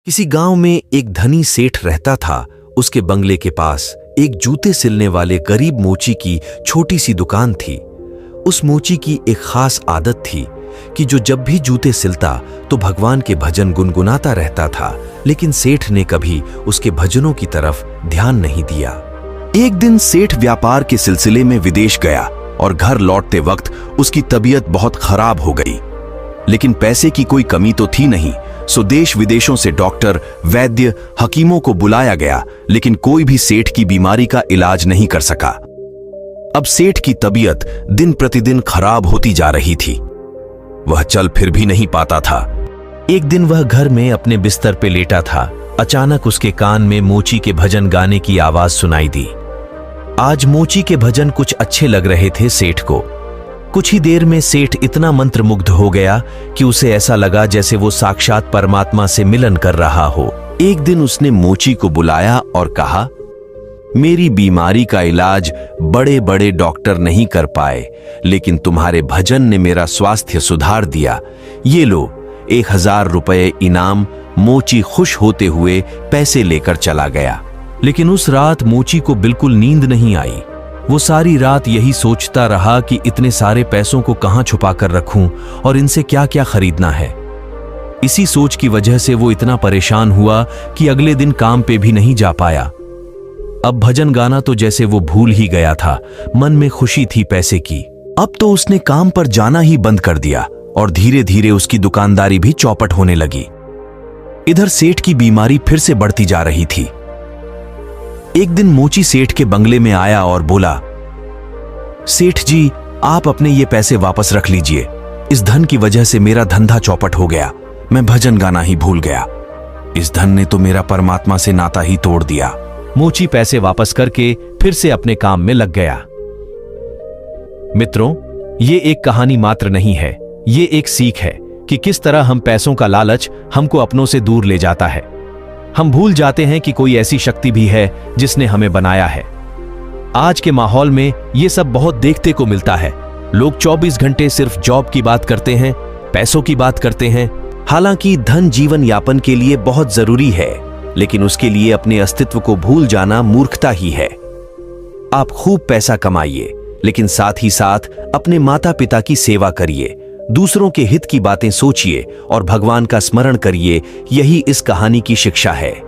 किसी गांव में एक धनी सेठ रहता था। उसके बंगले के पास एक जूते सिलने वाले गरीब मोची की छोटी सी दुकान थी। उस मोची की एक खास आदत थी कि जो जब भी जूते सिलता तो भगवान के भजन गुनगुनाता रहता था, लेकिन सेठ ने कभी उसके भजनों की तरफ ध्यान नहीं दिया। एक दिन सेठ व्यापार के सिलसिले में विदेश गया और घर लौटते वक्त उसकी तबीयत बहुत खराब हो गई। लेकिन पैसे की कोई कमी तो थी नहीं, सो देश विदेशों से डॉक्टर, वैद्य, हकीमों को बुलाया गया, लेकिन कोई भी सेठ की बीमारी का इलाज नहीं कर सका। अब सेठ की तबीयत दिन प्रतिदिन खराब होती जा रही थी। वह चल फिर भी नहीं पाता था। एक दिन वह घर में अपने बिस्तर पे लेटा था। अचानक उसके कान में मोची के भजन गाने की आवाज सुनाई दी। आज मोची के भजन कुछ अच्छे लग रहे थे सेठ को। कुछ ही देर में सेठ इतना मंत्रमुग्ध हो गया कि उसे ऐसा लगा जैसे वो साक्षात परमात्मा से मिलन कर रहा हो। एक दिन उसने मोची को बुलाया और कहा, मेरी बीमारी का इलाज बड़े बड़े डॉक्टर नहीं कर पाए, लेकिन तुम्हारे भजन ने मेरा स्वास्थ्य सुधार दिया। ये लो 1000 रुपये इनाम। मोची खुश होते हुए पैसे लेकर चला गया। लेकिन उस रात मोची को बिल्कुल नींद नहीं आई। वो सारी रात यही सोचता रहा कि इतने सारे पैसों को कहां छुपा कर रखूं और इनसे क्या क्या खरीदना है। इसी सोच की वजह से वो इतना परेशान हुआ कि अगले दिन काम पे भी नहीं जा पाया। अब भजन गाना तो जैसे वो भूल ही गया था। मन में खुशी थी पैसे की। अब तो उसने काम पर जाना ही बंद कर दिया और धीरे धीरे उसकी दुकानदारी भी चौपट होने लगी। इधर सेठ की बीमारी फिर से बढ़ती जा रही थी। एक दिन मोची सेठ के बंगले में आया और बोला, सेठ जी, आप अपने ये पैसे वापस रख लीजिए। इस धन की वजह से मेरा धंधा चौपट हो गया। मैं भजन गाना ही भूल गया। इस धन ने तो मेरा परमात्मा से नाता ही तोड़ दिया। मोची पैसे वापस करके फिर से अपने काम में लग गया। मित्रों, ये एक कहानी मात्र नहीं है, ये एक सीख है कि किस तरह हम पैसों का लालच हमको अपनों से दूर ले जाता है। हम भूल जाते हैं कि कोई ऐसी शक्ति भी है जिसने हमें बनाया है। आज के माहौल में ये सब बहुत देखने को मिलता है। लोग 24 घंटे सिर्फ जॉब की बात करते हैं, पैसों की बात करते हैं। हालांकि धन जीवन यापन के लिए बहुत जरूरी है, लेकिन उसके लिए अपने अस्तित्व को भूल जाना मूर्खता ही है। आप खूब पैसा कमाइए, लेकिन साथ ही साथ अपने माता पिता की सेवा करिए, दूसरों के हित की बातें सोचिए और भगवान का स्मरण करिए। यही इस कहानी की शिक्षा है।